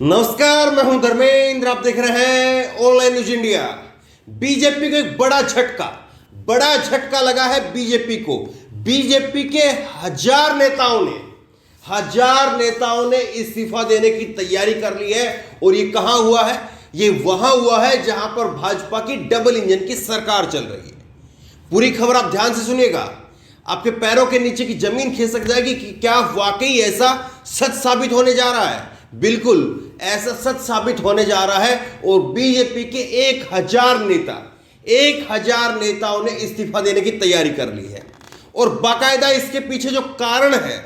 नमस्कार, मैं हूं धर्मेंद्र। आप देख रहे हैं ऑनलाइन न्यूज इंडिया। बीजेपी को एक बड़ा झटका लगा है बीजेपी को। बीजेपी के हजार नेताओं ने इस्तीफा देने की तैयारी कर ली है। और ये कहां हुआ है? ये वहां हुआ है जहां पर भाजपा की डबल इंजन की सरकार चल रही है। पूरी खबर आप ध्यान से सुनिएगा, आपके पैरों के नीचे की जमीन खिसक जाएगी कि क्या वाकई ऐसा सच साबित होने जा रहा है। बिल्कुल ऐसा सच साबित होने जा रहा है। और बीजेपी के 1000 नेताओं ने इस्तीफा देने की तैयारी कर ली है। और बाकायदा इसके पीछे जो कारण है,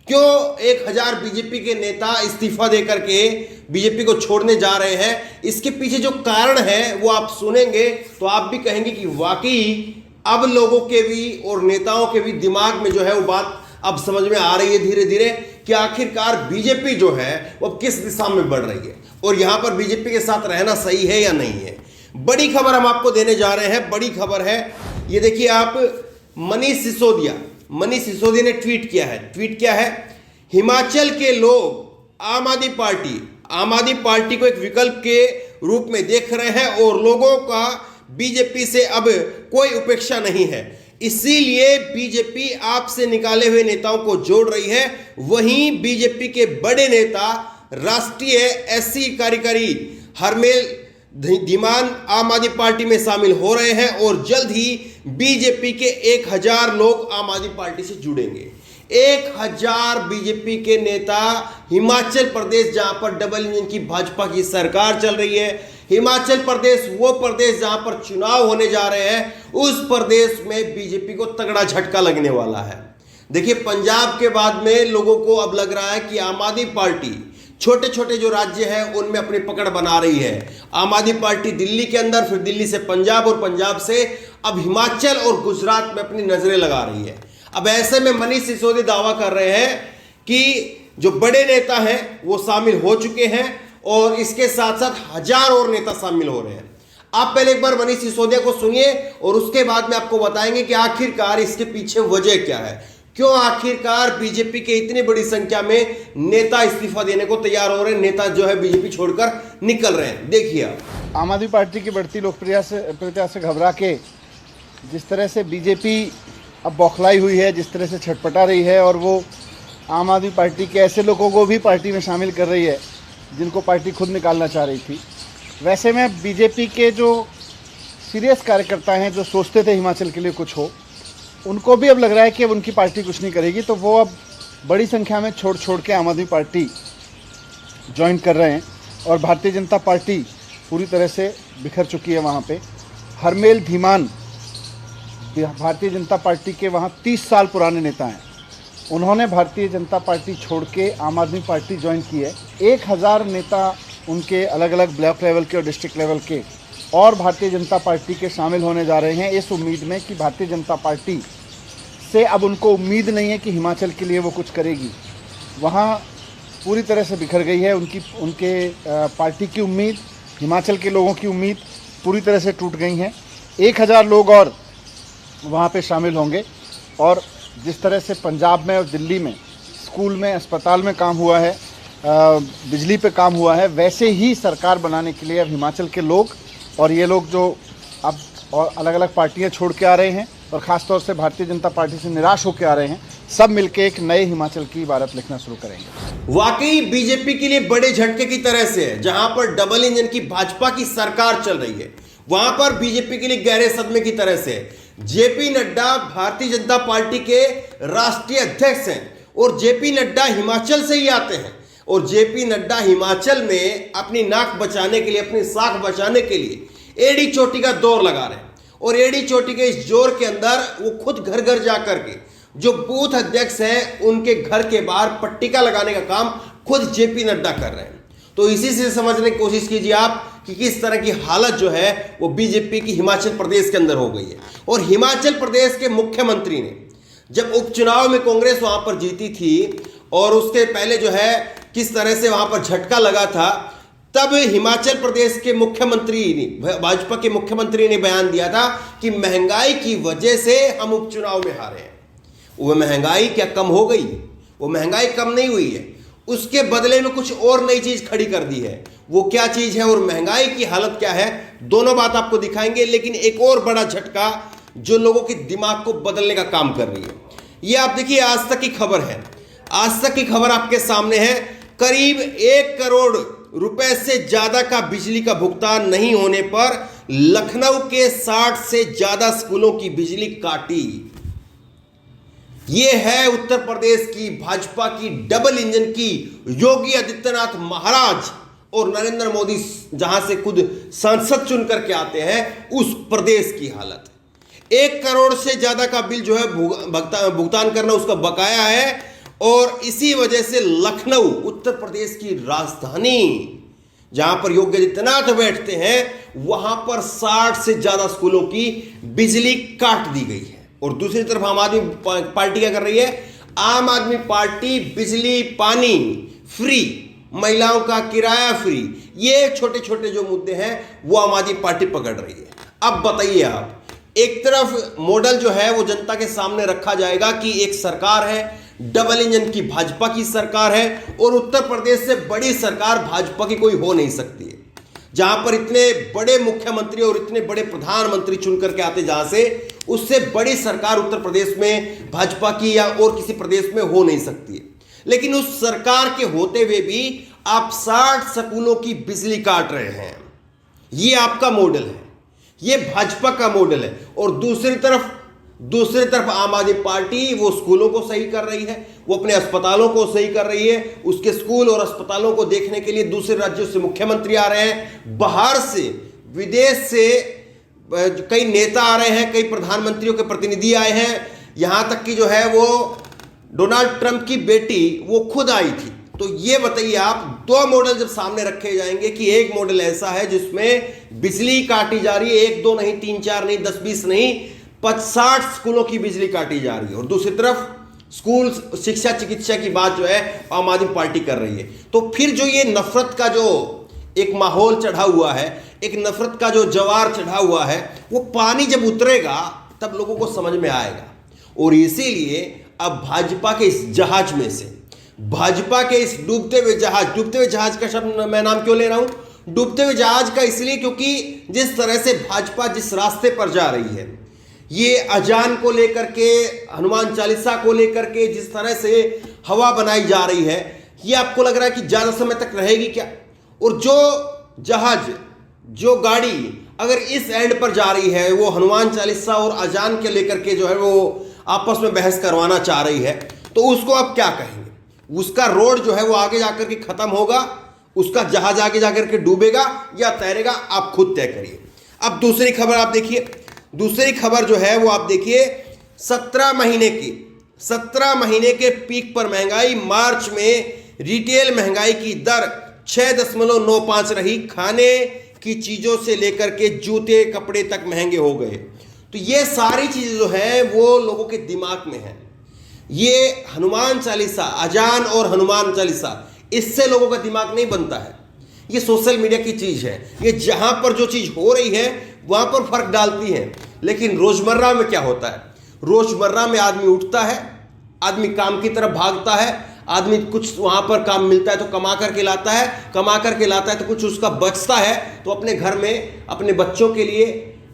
क्यों 1000 बीजेपी के नेता इस्तीफा देकर के बीजेपी को छोड़ने जा रहे हैं, इसके पीछे जो कारण है वो आप सुनेंगे तो आप भी कहेंगे कि वाकई अब लोगों के भी और नेताओं के भी दिमाग में जो है वो बात अब समझ में आ रही है धीरे धीरे कि आखिरकार बीजेपी जो है वो किस दिशा में बढ़ रही है और यहां पर बीजेपी के साथ रहना सही है या नहीं है। बड़ी खबर हम आपको देने जा रहे हैं। बड़ी खबर है, ये देखिए आप, मनीष सिसोदिया ने ट्वीट किया है, हिमाचल के लोग आम आदमी पार्टी को एक विकल्प के रूप में देख रहे हैं और लोगों का बीजेपी से अब कोई उपेक्षा नहीं है। इसीलिए बीजेपी आपसे निकाले हुए नेताओं को जोड़ रही है। वहीं बीजेपी के बड़े नेता राष्ट्रीय एससी कार्यकारी हरमेल धीमान आम आदमी पार्टी में शामिल हो रहे हैं और जल्द ही बीजेपी के 1000 लोग आम आदमी पार्टी से जुड़ेंगे। 1000 बीजेपी के नेता हिमाचल प्रदेश, जहां पर डबल इंजन की भाजपा की सरकार चल रही है, हिमाचल प्रदेश वो प्रदेश जहां पर चुनाव होने जा रहे हैं, उस प्रदेश में बीजेपी को तगड़ा झटका लगने वाला है। देखिए, पंजाब के बाद में लोगों को अब लग रहा है कि आम आदमी पार्टी छोटे छोटे जो राज्य हैं उनमें अपनी पकड़ बना रही है। आम आदमी पार्टी दिल्ली के अंदर, फिर दिल्ली से पंजाब और पंजाब से अब हिमाचल और गुजरात में अपनी नजरें लगा रही है। अब ऐसे में मनीष सिसोदिया दावा कर रहे हैं कि जो बड़े नेता हैं वो शामिल हो चुके हैं और इसके साथ साथ 1000 और नेता शामिल हो रहे हैं। आप पहले एक बार मनीष सिसोदिया को सुनिए और उसके बाद में आपको बताएंगे कि आखिरकार इसके पीछे वजह क्या है, क्यों आखिरकार बीजेपी के इतनी बड़ी संख्या में नेता इस्तीफा देने को तैयार हो रहे हैं, नेता जो है बीजेपी छोड़कर निकल रहे हैं। देखिए आप, आम आदमी पार्टी की बढ़ती लोकप्रियता से घबरा के जिस तरह से बीजेपी अब बौखलाई हुई है, जिस तरह से छटपटा रही है और वो आम आदमी पार्टी के ऐसे लोगों को भी पार्टी में शामिल कर रही है जिनको पार्टी खुद निकालना चाह रही थी। वैसे में बीजेपी के जो सीरियस कार्यकर्ता हैं, जो सोचते थे हिमाचल के लिए कुछ हो, उनको भी अब लग रहा है कि अब उनकी पार्टी कुछ नहीं करेगी, तो वो अब बड़ी संख्या में छोड़ के आम आदमी पार्टी ज्वाइन कर रहे हैं। और भारतीय जनता पार्टी पूरी तरह से बिखर चुकी है। वहाँ पे हरमेल धीमान भारतीय जनता पार्टी के वहाँ 30 साल पुराने नेता हैं। उन्होंने भारतीय जनता पार्टी छोड़ के आम आदमी पार्टी ज्वाइन की है। 1000 नेता उनके अलग अलग ब्लॉक लेवल के और डिस्ट्रिक्ट लेवल के और भारतीय जनता पार्टी के शामिल होने जा रहे हैं, इस उम्मीद में कि भारतीय जनता पार्टी से अब उनको उम्मीद नहीं है कि हिमाचल के लिए वो कुछ करेगी। वहाँ पूरी तरह से बिखर गई है उनके पार्टी की उम्मीद, हिमाचल के लोगों की उम्मीद पूरी तरह से टूट गई हैं। 1000 लोग और वहाँ पे शामिल होंगे और जिस तरह से पंजाब में और दिल्ली में स्कूल में, अस्पताल में काम हुआ है, बिजली पे काम हुआ है, वैसे ही सरकार बनाने के लिए अब हिमाचल के लोग और ये लोग जो अब और अलग अलग पार्टियां छोड़ के आ रहे हैं और ख़ास तौर से भारतीय जनता पार्टी से निराश होकर आ रहे हैं, सब मिलके एक नए हिमाचल की इबारत लिखना शुरू करेंगे। वाकई बीजेपी के लिए बड़े झटके की तरह से है। जहां पर डबल इंजन की भाजपा की सरकार चल रही है, वहां पर बीजेपी के लिए गहरे सदमे की तरह से है। जेपी नड्डा भारतीय जनता पार्टी के राष्ट्रीय अध्यक्ष हैं और जेपी नड्डा हिमाचल से ही आते हैं और जेपी नड्डा हिमाचल में अपनी नाक बचाने के लिए, अपनी साख बचाने के लिए एड़ी चोटी का दौर लगा रहे हैं। और एड़ी चोटी के इस जोर के अंदर वो खुद घर घर जा करके जो बूथ अध्यक्ष हैं उनके घर के बाहर पट्टिका लगाने का काम खुद जेपी नड्डा कर रहे हैं। तो इसी से समझने की कोशिश कीजिए आप कि किस तरह की हालत जो है वो बीजेपी की हिमाचल प्रदेश के अंदर हो गई है। और हिमाचल प्रदेश के मुख्यमंत्री ने जब उपचुनाव में कांग्रेस वहां पर जीती थी और उसके पहले जो है किस तरह से वहां पर झटका लगा था, तब हिमाचल प्रदेश के मुख्यमंत्री ने, भाजपा के मुख्यमंत्री ने बयान दिया था कि महंगाई की वजह से हम उपचुनाव में हारे हैं। वो महंगाई क्या कम हो गई? वो महंगाई कम नहीं हुई है। उसके बदले में कुछ और नई चीज खड़ी कर दी है। वो क्या चीज है और महंगाई की हालत क्या है, दोनों बात आपको दिखाएंगे। लेकिन एक और बड़ा झटका जो लोगों के दिमाग को बदलने का काम कर रही है, ये आप देखिए आज तक की खबर है। आज तक की खबर आपके सामने है। करीब 1 करोड़ रुपए से ज्यादा का बिजली का भुगतान नहीं होने पर लखनऊ के 60 से ज्यादा स्कूलों की बिजली काटी। यह है उत्तर प्रदेश की भाजपा की डबल इंजन की योगी आदित्यनाथ महाराज और नरेंद्र मोदी जहां से खुद सांसद चुन करके आते हैं उस प्रदेश की हालत। 1 करोड़ से ज्यादा का बिल जो है भुगतान करना उसका बकाया है। और इसी वजह से लखनऊ उत्तर प्रदेश की राजधानी जहां पर योगी आदित्यनाथ बैठते हैं वहां पर 60 से ज्यादा स्कूलों की बिजली काट दी गई है। और दूसरी तरफ आम आदमी पार्टी क्या कर रही है? आम आदमी पार्टी बिजली पानी फ्री, महिलाओं का किराया फ्री, ये छोटे छोटे जो मुद्दे हैं वो आम आदमी पार्टी पकड़ रही है। अब बताइए आप, एक तरफ मॉडल जो है वो जनता के सामने रखा जाएगा कि एक सरकार है, डबल इंजन की भाजपा की सरकार है और उत्तर प्रदेश से बड़ी सरकार भाजपा की कोई हो नहीं सकती है। जहां पर इतने बड़े मुख्यमंत्री और इतने बड़े प्रधानमंत्री चुन करके आते, जहां से उससे बड़ी सरकार उत्तर प्रदेश में भाजपा की या और किसी प्रदेश में हो नहीं सकती है। लेकिन उस सरकार के होते हुए भी आप 60 स्कूलों की बिजली काट रहे हैं। ये आपका मॉडल है, ये भाजपा का मॉडल है। और दूसरी तरफ आम आदमी पार्टी वो स्कूलों को सही कर रही है, वो अपने अस्पतालों को सही कर रही है। उसके स्कूल और अस्पतालों को देखने के लिए दूसरे राज्यों से मुख्यमंत्री आ रहे हैं, बाहर से विदेश से कई नेता आ रहे हैं, कई प्रधानमंत्रियों के प्रतिनिधि आए हैं। यहां तक कि जो है वो डोनाल्ड ट्रंप की बेटी वो खुद आई थी। तो ये बताइए आप, 2 मॉडल जब सामने रखे जाएंगे कि एक मॉडल ऐसा है जिसमें बिजली काटी जा रही है, 1 2 नहीं, 3 4 नहीं, 10 20 नहीं, 60 स्कूलों की बिजली काटी जा रही है। और दूसरी तरफ स्कूल शिक्षा चिकित्सा की बात जो है आम आदमी पार्टी कर रही है। तो फिर जो ये नफरत का जो एक माहौल चढ़ा हुआ है, एक नफरत का जो ज्वार चढ़ा हुआ है, वो पानी जब उतरेगा तब लोगों को समझ में आएगा। और इसीलिए अब भाजपा के इस जहाज में से, भाजपा के इस डूबते हुए जहाज का शब्द मैं नाम क्यों ले रहा हूं? डूबते हुए जहाज का इसलिए क्योंकि जिस तरह से भाजपा जिस रास्ते पर जा रही है, ये अजान को लेकर के, हनुमान चालीसा को लेकर के जिस तरह से हवा बनाई जा रही है, ये आपको लग रहा है कि ज्यादा समय तक रहेगी क्या? और जो जहाज, जो गाड़ी अगर इस एंड पर जा रही है, वो हनुमान चालीसा और अजान के लेकर के जो है वो आपस में बहस करवाना चाह रही है, तो उसको आप क्या कहेंगे? उसका रोड जो है वो आगे जाकर के खत्म होगा, उसका जहाज आगे जाकर के डूबेगा या तैरेगा, आप खुद तय करिए। अब दूसरी खबर आप देखिए, दूसरी खबर जो है वो आप देखिए, 17 महीने के पीक पर महंगाई। मार्च में रिटेल महंगाई की दर 6.95 रही। खाने की चीजों से लेकर के जूते कपड़े तक महंगे हो गए। तो ये सारी चीजें जो है वो लोगों के दिमाग में है। ये हनुमान चालीसा, अजान और हनुमान चालीसा, इससे लोगों का दिमाग नहीं बनता है। ये सोशल मीडिया की चीज है। ये जहां पर जो चीज हो रही है वहां पर फर्क डालती है। लेकिन रोजमर्रा में क्या होता है? रोजमर्रा में आदमी उठता है, आदमी काम की तरफ भागता है, आदमी कुछ वहां पर काम मिलता है तो कमा करके लाता है, तो कुछ उसका बचता है तो अपने घर में अपने बच्चों के लिए,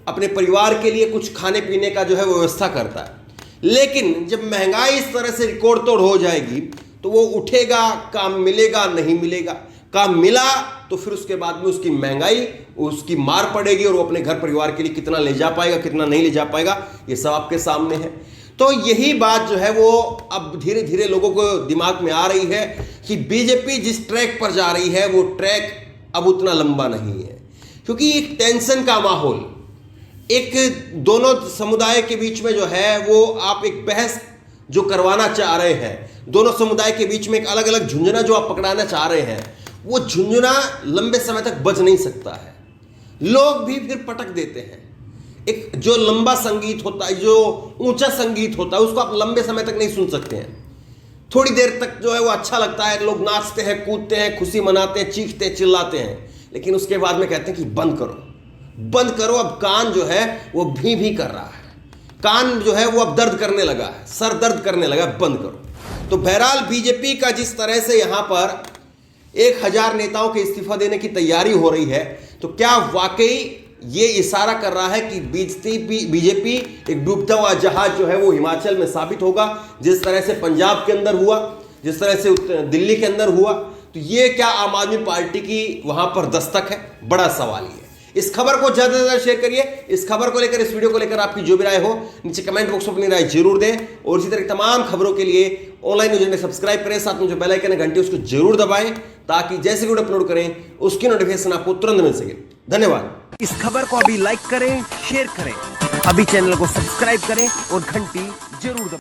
अपने परिवार के लिए कुछ खाने पीने का जो है व्यवस्था करता है। लेकिन जब महंगाई इस तरह से रिकॉर्ड तोड़ हो जाएगी तो वो उठेगा, काम मिलेगा, नहीं मिलेगा। काम मिला तो फिर उसके बाद में उसकी महंगाई, उसकी मार पड़ेगी और वो अपने घर परिवार के लिए कितना ले जा पाएगा, कितना नहीं ले जा पाएगा, ये सब आपके सामने है। तो यही बात जो है वो अब धीरे धीरे लोगों को दिमाग में आ रही है कि बीजेपी जिस ट्रैक पर जा रही है वो ट्रैक अब उतना लंबा नहीं है। क्योंकि एक टेंशन का माहौल, एक दोनों समुदाय के बीच में जो है वो आप एक बहस जो करवाना चाह रहे हैं, दोनों समुदाय के बीच में एक अलग अलग झुंझुना जो आप पकड़ाना चाह रहे हैं, वो झुंझुना लंबे समय तक बच नहीं सकता है। लोग भी फिर पटक देते हैं। एक जो लंबा संगीत होता है, जो ऊंचा संगीत होता है, उसको आप लंबे समय तक नहीं सुन सकते हैं। थोड़ी देर तक जो है वो अच्छा लगता है, लोग नाचते हैं, कूदते हैं, खुशी मनाते हैं, चीखते हैं, चिल्लाते हैं, लेकिन उसके बाद में कहते हैं कि बंद करो, अब कान जो है वो भी कर रहा है, कान जो है वो अब दर्द करने लगा है, सर दर्द करने लगा, बंद करो। तो बहरहाल बीजेपी का जिस तरह से यहां पर 1000 नेताओं के इस्तीफा देने की तैयारी हो रही है, तो क्या वाकई ये इशारा कर रहा है कि बीजेपी एक डूबता हुआ जहाज जो है वो हिमाचल में साबित होगा, जिस तरह से पंजाब के अंदर हुआ, जिस तरह से दिल्ली के अंदर हुआ। तो ये क्या आम आदमी पार्टी की वहां पर दस्तक है? बड़ा सवाल ये है। इस खबर को ज्यादा से ज्यादा शेयर करिए। इस खबर को लेकर, इस वीडियो को लेकर आपकी जो भी राय हो नीचे कमेंट बॉक्स में अपनी राय जरूर दें, और इसी तरह की तमाम खबरों के लिए ऑनलाइन न्यूज़ में सब्सक्राइब करें, साथ में जो बेल आइकन है घंटी उसको जरूर दबाएं, ताकि जैसे वीडियो अपलोड करें उसकी नोटिफिकेशन आपको तुरंत मिल सके। धन्यवाद। इस खबर को अभी लाइक करें, शेयर करें, अभी चैनल को सब्सक्राइब करें और घंटी जरूर दबाएं।